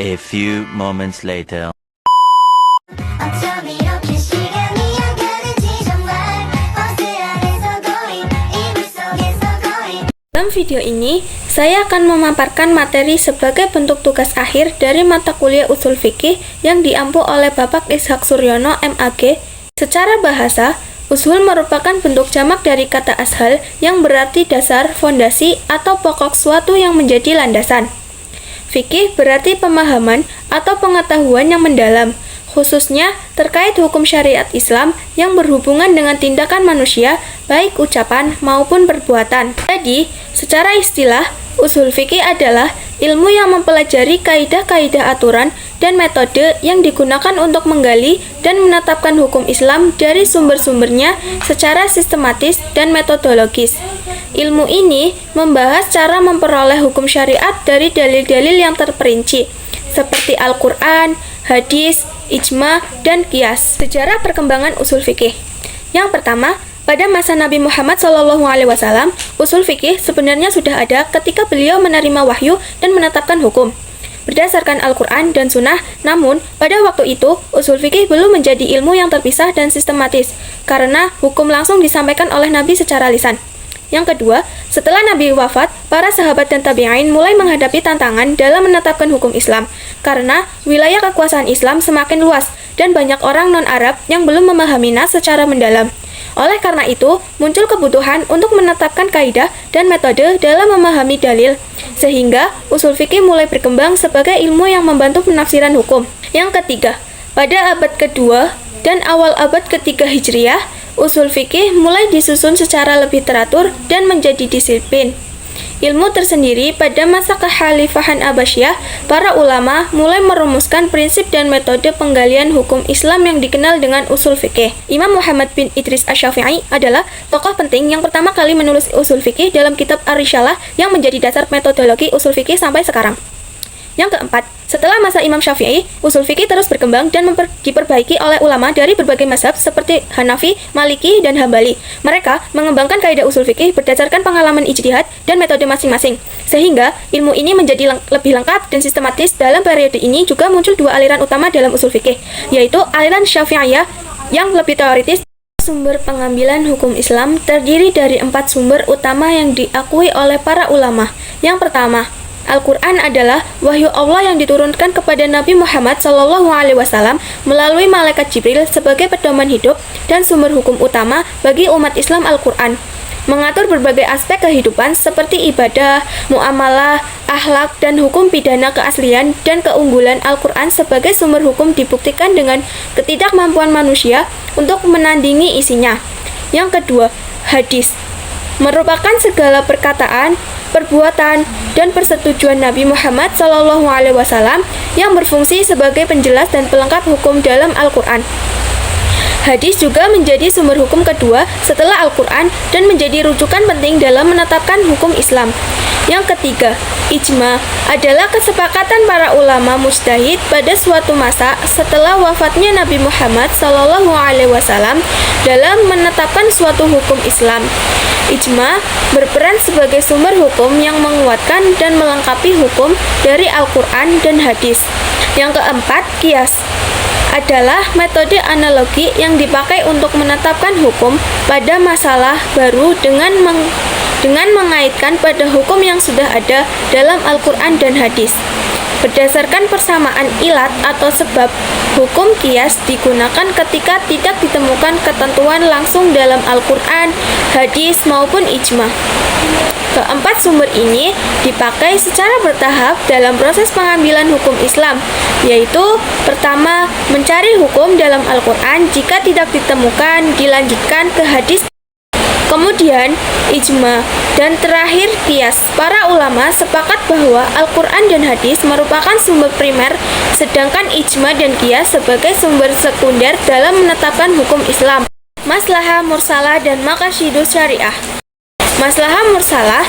A few moments later. Dalam video ini, saya akan memaparkan materi sebagai bentuk tugas akhir dari mata kuliah Ushul Fikih yang diampu oleh Bapak Ishak Suryono, MAG. Secara bahasa, ushul merupakan bentuk jamak dari kata ashal yang berarti dasar, fondasi, atau pokok suatu yang menjadi landasan. Fikih berarti pemahaman atau pengetahuan yang mendalam, khususnya terkait hukum syariat Islam yang berhubungan dengan tindakan manusia, baik ucapan maupun perbuatan. Jadi, secara istilah, ushul fikih adalah ilmu yang mempelajari kaidah-kaidah aturan dan metode yang digunakan untuk menggali dan menetapkan hukum Islam dari sumber-sumbernya secara sistematis dan metodologis. Ilmu ini membahas cara memperoleh hukum syariat dari dalil-dalil yang terperinci, seperti Al-Quran, hadis, ijma, dan qiyas. Sejarah perkembangan ushul fikih. Yang pertama, pada masa Nabi Muhammad SAW, ushul fikih sebenarnya sudah ada ketika beliau menerima wahyu dan menetapkan hukum berdasarkan Al-Quran dan Sunnah. Namun, pada waktu itu, ushul fikih belum menjadi ilmu yang terpisah dan sistematis, karena hukum langsung disampaikan oleh Nabi secara lisan. Yang kedua, setelah Nabi wafat, para sahabat dan tabi'in mulai menghadapi tantangan dalam menetapkan hukum Islam, karena wilayah kekuasaan Islam semakin luas dan banyak orang non-Arab yang belum memahami nas secara mendalam. Oleh karena itu, muncul kebutuhan untuk menetapkan kaidah dan metode dalam memahami dalil, sehingga ushul fikih mulai berkembang sebagai ilmu yang membantu penafsiran hukum. Yang ketiga, pada abad kedua dan awal abad ketiga Hijriah, ushul fikih mulai disusun secara lebih teratur dan menjadi disiplin ilmu tersendiri. Pada masa kekhalifahan Abbasiyah, para ulama mulai merumuskan prinsip dan metode penggalian hukum Islam yang dikenal dengan ushul fikih. Imam Muhammad bin Idris Asy-Syafi'i adalah tokoh penting yang pertama kali menulis ushul fikih dalam kitab Ar-Risalah yang menjadi dasar metodologi ushul fikih sampai sekarang. Yang keempat, setelah masa Imam Syafi'i, ushul fikih terus berkembang dan diperbaiki oleh ulama dari berbagai mazhab seperti Hanafi, Maliki, dan Hambali. Mereka mengembangkan kaidah ushul fikih berdasarkan pengalaman ijtihad dan metode masing-masing, sehingga ilmu ini menjadi lebih lengkap dan sistematis. Dalam periode ini juga muncul dua aliran utama dalam ushul fikih, yaitu aliran Syafi'iyah yang lebih teoritis. Sumber pengambilan hukum Islam terdiri dari 4 sumber utama yang diakui oleh para ulama. Yang pertama, Al-Quran adalah wahyu Allah yang diturunkan kepada Nabi Muhammad SAW melalui malaikat Jibril sebagai pedoman hidup dan sumber hukum utama bagi umat Islam. Al-Quran mengatur berbagai aspek kehidupan seperti ibadah, muamalah, akhlak, dan hukum pidana. Keaslian dan keunggulan Al-Quran sebagai sumber hukum dibuktikan dengan ketidakmampuan manusia untuk menandingi isinya. Yang kedua, hadis merupakan segala perkataan, perbuatan, dan persetujuan Nabi Muhammad SAW yang berfungsi sebagai penjelas dan pelengkap hukum dalam Al-Quran. Hadis juga menjadi sumber hukum kedua setelah Al-Quran dan menjadi rujukan penting dalam menetapkan hukum Islam. Yang ketiga, ijma adalah kesepakatan para ulama mujtahid pada suatu masa setelah wafatnya Nabi Muhammad SAW dalam menetapkan suatu hukum Islam. Ijma berperan sebagai sumber hukum yang menguatkan dan melengkapi hukum dari Al-Quran dan hadis. Yang keempat, qiyas adalah metode analogi yang dipakai untuk menetapkan hukum pada masalah baru dengan mengaitkan pada hukum yang sudah ada dalam Al-Quran dan hadis. Berdasarkan persamaan ilat atau sebab, hukum qiyas digunakan ketika tidak ditemukan ketentuan langsung dalam Al-Quran, hadis, maupun ijma. Keempat sumber ini dipakai secara bertahap dalam proses pengambilan hukum Islam, yaitu pertama, mencari hukum dalam Al-Quran. Jika tidak ditemukan, dilanjutkan ke hadis, kemudian ijma, dan terakhir qiyas. Para ulama sepakat bahwa Al-Quran dan hadis merupakan sumber primer, sedangkan ijma dan qiyas sebagai sumber sekunder dalam menetapkan hukum Islam. Maslahah mursalah dan maqasidus syariah. Maslahah mursalah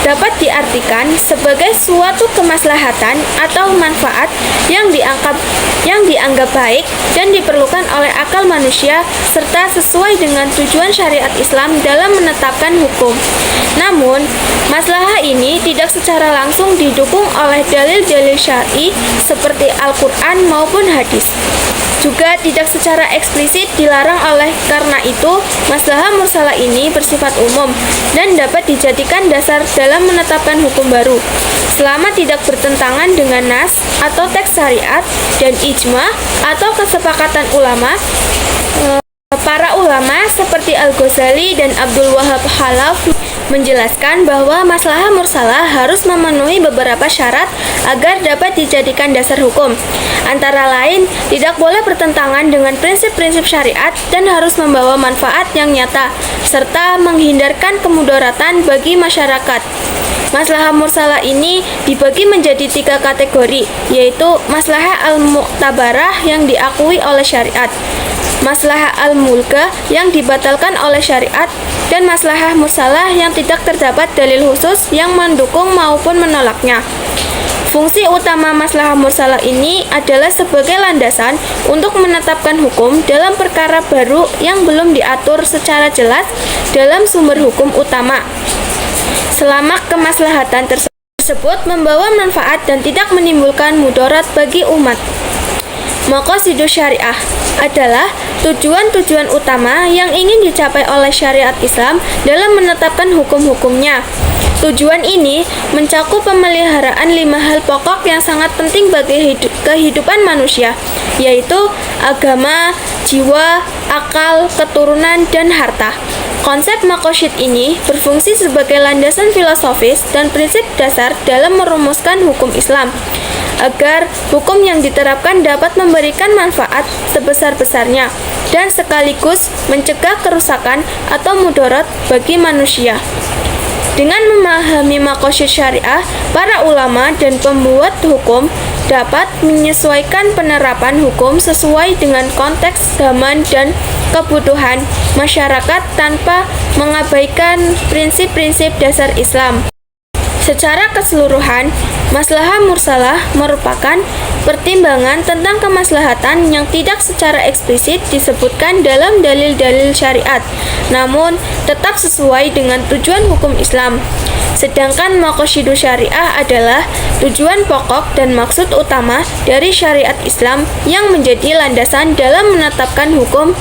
dapat diartikan sebagai suatu kemaslahatan atau manfaat yang dianggap baik dan diperlukan oleh akal manusia serta sesuai dengan tujuan syariat Islam dalam menetapkan hukum. Namun, maslahah ini tidak secara langsung didukung oleh dalil-dalil syar'i seperti Al-Quran maupun hadis. Juga tidak secara eksplisit dilarang oleh karena itu, maslahah mursalah ini bersifat umum dan dapat dijadikan dasar dalam menetapkan hukum baru, selama tidak bertentangan dengan nas atau teks syariat dan ijma atau kesepakatan ulama. Para ulama seperti Al-Ghazali dan Abdul Wahab Khalaf menjelaskan bahwa maslahah mursalah harus memenuhi beberapa syarat agar dapat dijadikan dasar hukum. Antara lain, tidak boleh bertentangan dengan prinsip-prinsip syariat dan harus membawa manfaat yang nyata, serta menghindarkan kemudaratan bagi masyarakat. Maslahah mursalah ini dibagi menjadi 3 kategori, yaitu maslahah al-mu'tabarah yang diakui oleh syariat, maslahah al-mulgah yang dibatalkan oleh syariat, dan maslahah mursalah yang tidak terdapat dalil khusus yang mendukung maupun menolaknya. Fungsi utama maslahah mursalah ini adalah sebagai landasan untuk menetapkan hukum dalam perkara baru yang belum diatur secara jelas dalam sumber hukum utama. Selama kemaslahatan tersebut membawa manfaat dan tidak menimbulkan mudarat bagi umat. Maqasidus syariah adalah tujuan-tujuan utama yang ingin dicapai oleh syariat Islam dalam menetapkan hukum-hukumnya. Tujuan ini mencakup pemeliharaan 5 hal pokok yang sangat penting bagi kehidupan manusia, yaitu agama, jiwa, akal, keturunan, dan harta. Konsep maqasid ini berfungsi sebagai landasan filosofis dan prinsip dasar dalam merumuskan hukum Islam, agar hukum yang diterapkan dapat memberikan manfaat sebesar-besarnya dan sekaligus mencegah kerusakan atau mudarat bagi manusia. Dengan memahami maqasid syariah, para ulama dan pembuat hukum dapat menyesuaikan penerapan hukum sesuai dengan konteks zaman dan kebutuhan masyarakat tanpa mengabaikan prinsip-prinsip dasar Islam. Secara keseluruhan, maslahah mursalah merupakan pertimbangan tentang kemaslahatan yang tidak secara eksplisit disebutkan dalam dalil-dalil syariat, namun tetap sesuai dengan tujuan hukum Islam. Sedangkan maqasidus syariah adalah tujuan pokok dan maksud utama dari syariat Islam yang menjadi landasan dalam menetapkan hukum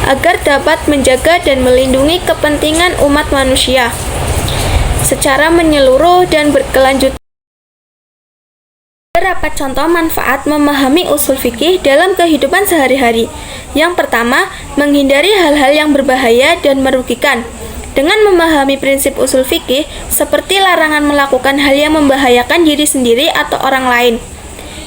agar dapat menjaga dan melindungi kepentingan umat manusia secara menyeluruh dan berkelanjutan. Beberapa contoh manfaat memahami usul fikih dalam kehidupan sehari-hari. Yang pertama, menghindari hal-hal yang berbahaya dan merugikan. Dengan memahami prinsip usul fikih, seperti larangan melakukan hal yang membahayakan diri sendiri atau orang lain,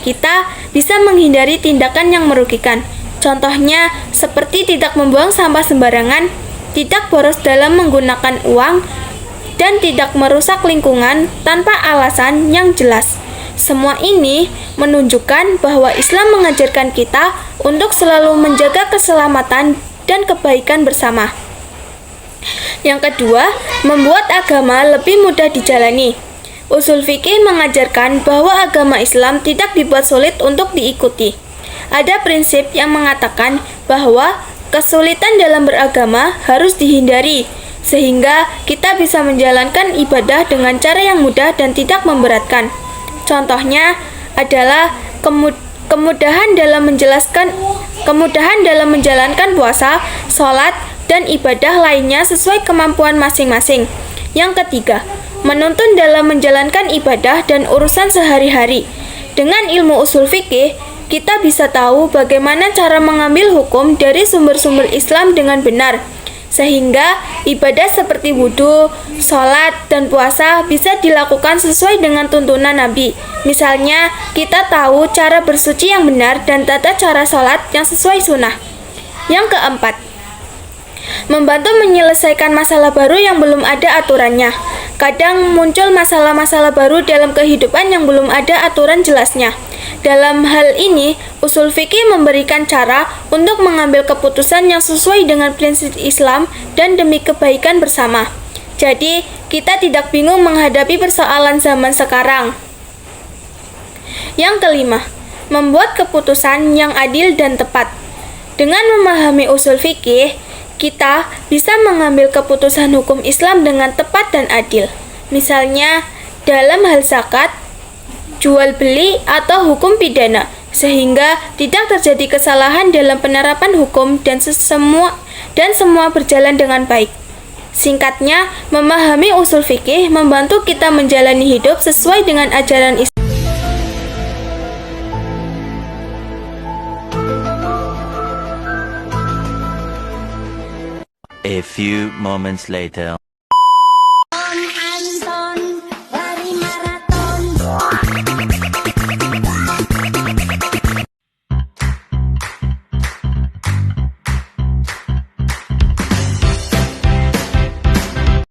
kita bisa menghindari tindakan yang merugikan. Contohnya, seperti tidak membuang sampah sembarangan, tidak boros dalam menggunakan uang, dan tidak merusak lingkungan tanpa alasan yang jelas. Semua ini menunjukkan bahwa Islam mengajarkan kita untuk selalu menjaga keselamatan dan kebaikan bersama. Yang kedua, membuat agama lebih mudah dijalani. Usul fikih mengajarkan bahwa agama Islam tidak dibuat sulit untuk diikuti. Ada prinsip yang mengatakan bahwa kesulitan dalam beragama harus dihindari, sehingga kita bisa menjalankan ibadah dengan cara yang mudah dan tidak memberatkan. Contohnya adalah kemudahan dalam menjalankan puasa, sholat, dan ibadah lainnya sesuai kemampuan masing-masing. Yang ketiga, menuntun dalam menjalankan ibadah dan urusan sehari-hari. Dengan ilmu usul fikih, kita bisa tahu bagaimana cara mengambil hukum dari sumber-sumber Islam dengan benar, sehingga ibadah seperti wudhu, sholat, dan puasa bisa dilakukan sesuai dengan tuntunan Nabi. Misalnya, kita tahu cara bersuci yang benar dan tata cara sholat yang sesuai sunnah. Yang keempat, membantu menyelesaikan masalah baru yang belum ada aturannya. Kadang muncul masalah-masalah baru dalam kehidupan yang belum ada aturan jelasnya. Dalam hal ini, usul fikih memberikan cara untuk mengambil keputusan yang sesuai dengan prinsip Islam dan demi kebaikan bersama. Jadi, kita tidak bingung menghadapi persoalan zaman sekarang. Yang kelima, membuat keputusan yang adil dan tepat. Dengan memahami usul fikih, kita bisa mengambil keputusan hukum Islam dengan tepat dan adil. Misalnya, dalam hal zakat, jual beli, atau hukum pidana, sehingga tidak terjadi kesalahan dalam penerapan hukum dan semua berjalan dengan baik. Singkatnya, memahami usul fikih membantu kita menjalani hidup sesuai dengan ajaran Islam. A few moments later.